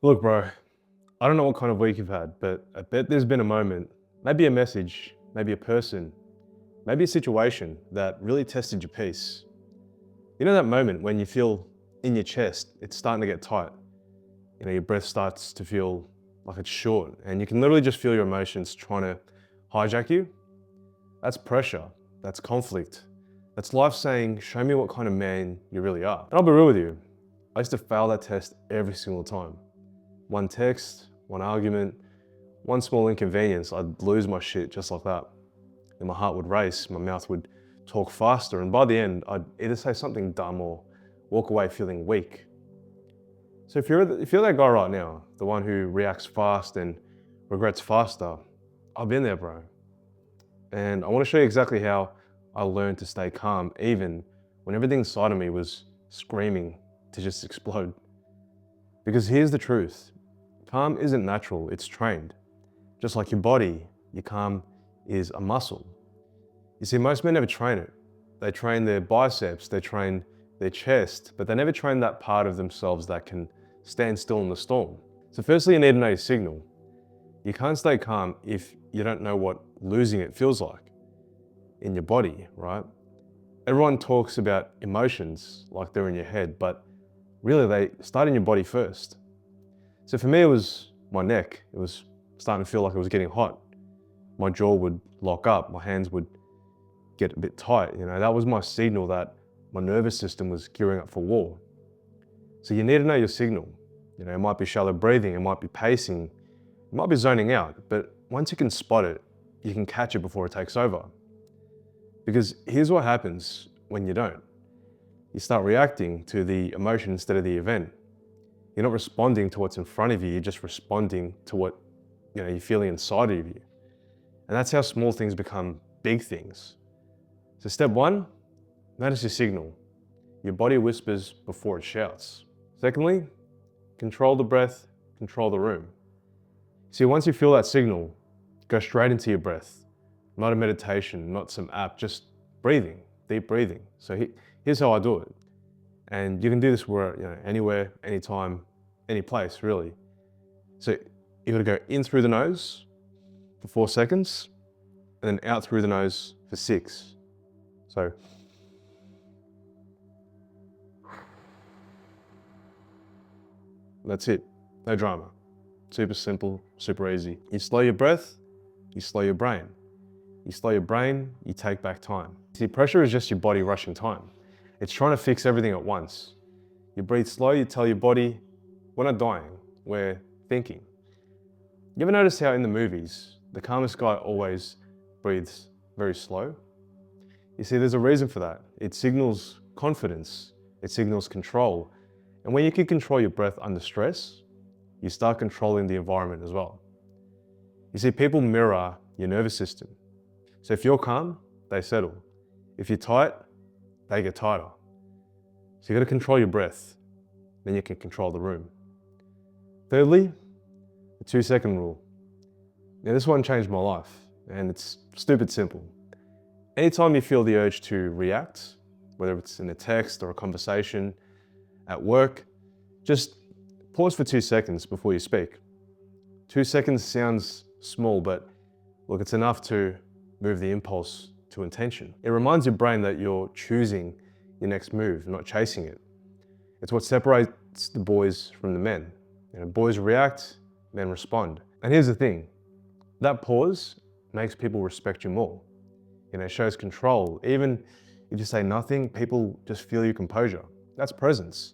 Look, bro, I don't know what kind of week you've had, but I bet there's been a moment, maybe a message, maybe a person, maybe a situation that really tested your peace. You know that moment when you feel in your chest, it's starting to get tight. Your breath starts to feel like it's short, and you can literally just feel your emotions trying to hijack you. That's pressure, that's conflict, that's life saying, show me what kind of man you really are. And I'll be real with you, I used to fail that test every single time. One text, one argument, one small inconvenience, I'd lose my shit just like that. And my heart would race, my mouth would talk faster, and by the end, I'd either say something dumb or walk away feeling weak. So if you're that guy right now, the one who reacts fast and regrets faster, I've been there, bro. And I want to show you exactly how I learned to stay calm, even when everything inside of me was screaming to just explode. Because here's the truth, calm isn't natural, it's trained. Just like your body, your calm is a muscle. You see, most men never train it. They train their biceps, they train their chest, but they never train that part of themselves that can stand still in the storm. So firstly, you need to know your signal. You can't stay calm if you don't know what losing it feels like in your body, right? Everyone talks about emotions like they're in your head, but really they start in your body first. So for me, it was my neck. It was starting to feel like it was getting hot. My jaw would lock up, my hands would get a bit tight. That was my signal that my nervous system was gearing up for war. So you need to know your signal. It might be shallow breathing, it might be pacing, it might be zoning out, but once you can spot it, you can catch it before it takes over. Because here's what happens when you don't. You start reacting to the emotion instead of the event. You're not responding to what's in front of you, you're just responding to what you're feeling inside of you. And that's how small things become big things. So step one, notice your signal. Your body whispers before it shouts. Secondly, control the breath, control the room. See, once you feel that signal, go straight into your breath. Not a meditation, not some app, just breathing, deep breathing. So here's how I do it. And you can do this anywhere, anytime, any place, really. So you're gonna go in through the nose for 4 seconds, and then out through the nose for 6. So that's it, no drama. Super simple, super easy. You slow your breath, you slow your brain. You slow your brain, you take back time. See, pressure is just your body rushing time. It's trying to fix everything at once. You breathe slow, you tell your body, we're not dying, we're thinking. You ever notice how in the movies, the calmest guy always breathes very slow? You see, there's a reason for that. It signals confidence, it signals control. And when you can control your breath under stress, you start controlling the environment as well. You see, people mirror your nervous system. So if you're calm, they settle. If you're tight, they get tighter. So you gotta control your breath, then you can control the room. Thirdly, the 2-second rule. Now this one changed my life, and it's stupid simple. Anytime you feel the urge to react, whether it's in a text or a conversation, at work, just pause for 2 seconds before you speak. 2 seconds sounds small, but look, it's enough to move the impulse to intention. It reminds your brain that you're choosing your next move, not chasing it. It's what separates the boys from the men. Boys react, men respond. And here's the thing, that pause makes people respect you more. It shows control. Even if you say nothing, people just feel your composure. That's presence.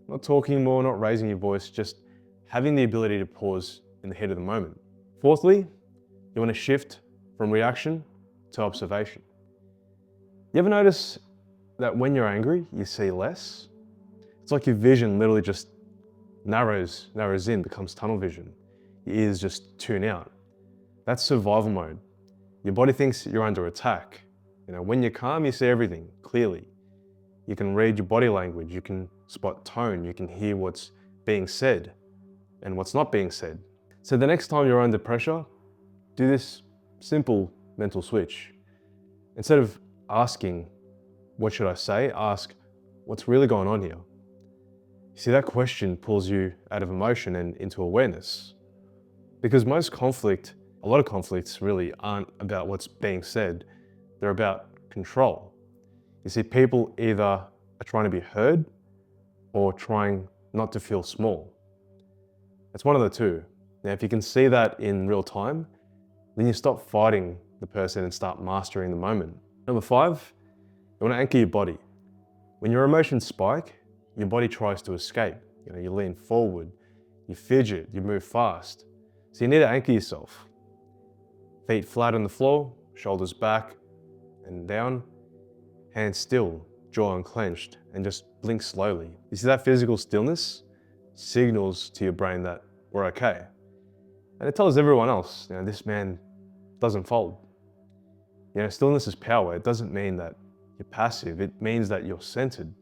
Not talking more, not raising your voice, just having the ability to pause in the heat of the moment. Fourthly, you want to shift from reaction to observation. You ever notice that when you're angry, you see less? It's like your vision literally just narrows in, becomes tunnel vision. Your ears just tune out. That's survival mode. Your body thinks you're under attack. When you're calm, you see everything clearly. You can read your body language, you can spot tone, you can hear what's being said and what's not being said. So the next time you're under pressure, do this simple mental switch. Instead of asking, what should I say? Ask, what's really going on here? You see, that question pulls you out of emotion and into awareness. Because a lot of conflicts really aren't about what's being said, they're about control. You see, people either are trying to be heard or trying not to feel small. It's one of the two. Now, if you can see that in real time, then you stop fighting the person and start mastering the moment. Number 5, you want to anchor your body. When your emotions spike, your body tries to escape. You lean forward, you fidget, you move fast. So you need to anchor yourself. Feet flat on the floor, shoulders back and down, hands still, jaw unclenched, and just blink slowly. You see, that physical stillness signals to your brain that we're okay. And it tells everyone else, this man doesn't fold. Stillness is power. It doesn't mean that you're passive. It means that you're centered.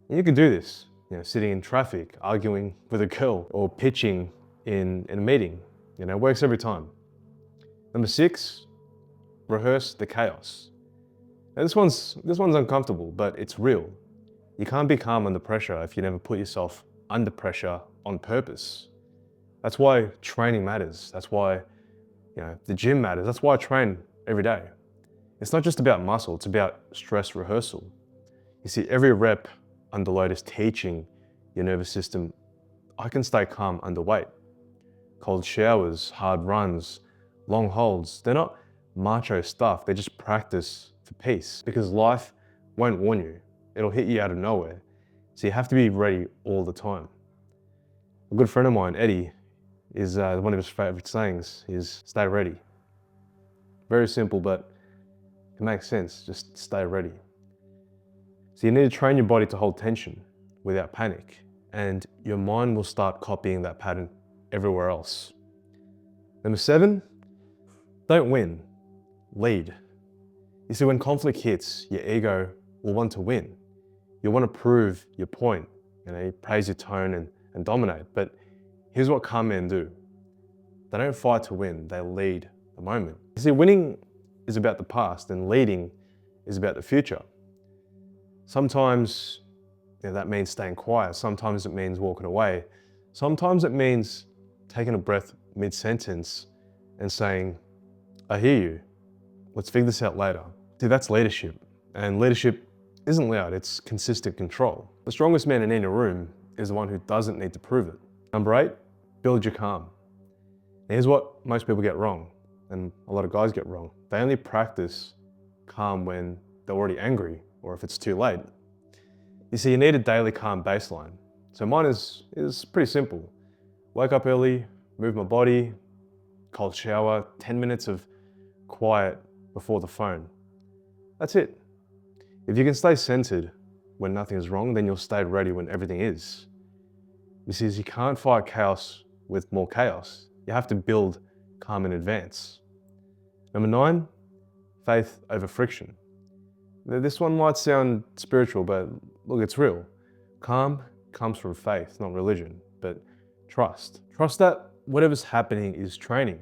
And you can do this, sitting in traffic, arguing with a girl, or pitching in a meeting. It works every time. Number 6, rehearse the chaos. Now this one's uncomfortable, but it's real. You can't be calm under pressure if you never put yourself under pressure on purpose. That's why training matters. That's why the gym matters. That's why I train every day. It's not just about muscle, it's about stress rehearsal. You see, every rep under load is teaching your nervous system, I can stay calm under weight. Cold showers, hard runs, long holds, they're not macho stuff, they're just practice for peace. Because life won't warn you, it'll hit you out of nowhere. So you have to be ready all the time. A good friend of mine, Eddie, is one of his favorite sayings is stay ready. Very simple, but it makes sense, just stay ready. So you need to train your body to hold tension without panic, and your mind will start copying that pattern everywhere else. Number 7, don't win, lead. You see, when conflict hits, your ego will want to win. You'll want to prove your point, praise your tone and dominate. But here's what calm men do. They don't fight to win, they lead the moment. You see, winning is about the past and leading is about the future. Sometimes that means staying quiet. Sometimes it means walking away. Sometimes it means taking a breath mid-sentence and saying, I hear you. Let's figure this out later. See, that's leadership. And leadership isn't loud, it's consistent control. The strongest man in any room is the one who doesn't need to prove it. Number 8, build your calm. Here's what most people get wrong, and a lot of guys get wrong. They only practice calm when they're already angry or if it's too late. You see, you need a daily calm baseline. So mine is pretty simple. Wake up early, move my body, cold shower, 10 minutes of quiet before the phone. That's it. If you can stay centered when nothing is wrong, then you'll stay ready when everything is. You see, you can't fight chaos with more chaos. You have to build calm in advance. Number 9, faith over friction. This one might sound spiritual, but look, it's real. Calm comes from faith, not religion, but trust. Trust that whatever's happening is training.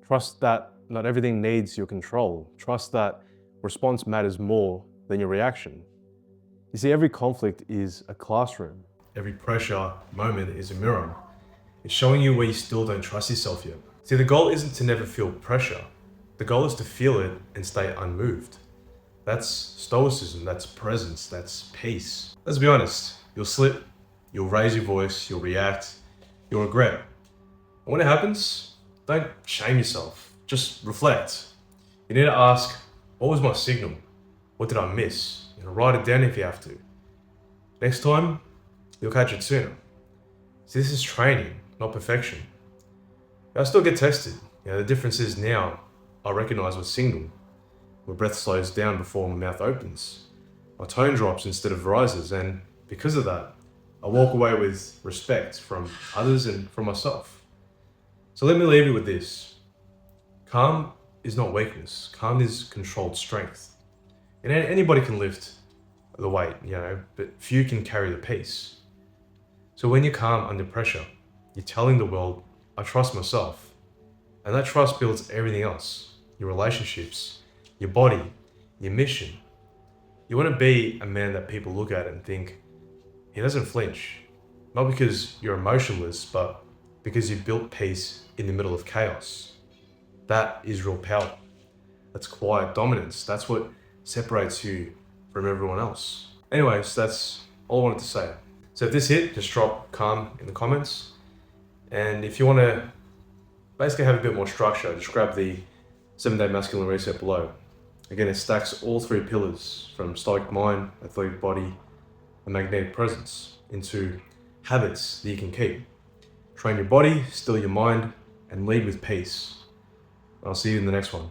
Trust that not everything needs your control. Trust that response matters more than your reaction. You see, every conflict is a classroom. Every pressure moment is a mirror. It's showing you where you still don't trust yourself yet. See, the goal isn't to never feel pressure. The goal is to feel it and stay unmoved. That's stoicism, that's presence, that's peace. Let's be honest, you'll slip, you'll raise your voice, you'll react, you'll regret. And when it happens, don't shame yourself, just reflect. You need to ask, what was my signal? What did I miss? Write it down if you have to. Next time, you'll catch it sooner. See, this is training, not perfection. I still get tested. The difference is now I recognize what signal. My breath slows down before my mouth opens. My tone drops instead of rises, and because of that, I walk away with respect from others and from myself. So let me leave you with this. Calm is not weakness. Calm is controlled strength. And anybody can lift the weight, but few can carry the peace. So when you're calm under pressure, you're telling the world, I trust myself. And that trust builds everything else. Your relationships, your body, your mission. You want to be a man that people look at and think, he doesn't flinch, Not because you're emotionless, but because you built peace in the middle of chaos. That is real power. That's quiet dominance. That's what separates you from everyone else. Anyways, that's all I wanted to say. So if this hit, just drop calm in the comments. And if you want to basically have a bit more structure, just grab the 7-day masculine reset below. Again, it stacks all 3 pillars from stoic mind, athletic body, and magnetic presence into habits that you can keep. Train your body, still your mind, and lead with peace. I'll see you in the next one.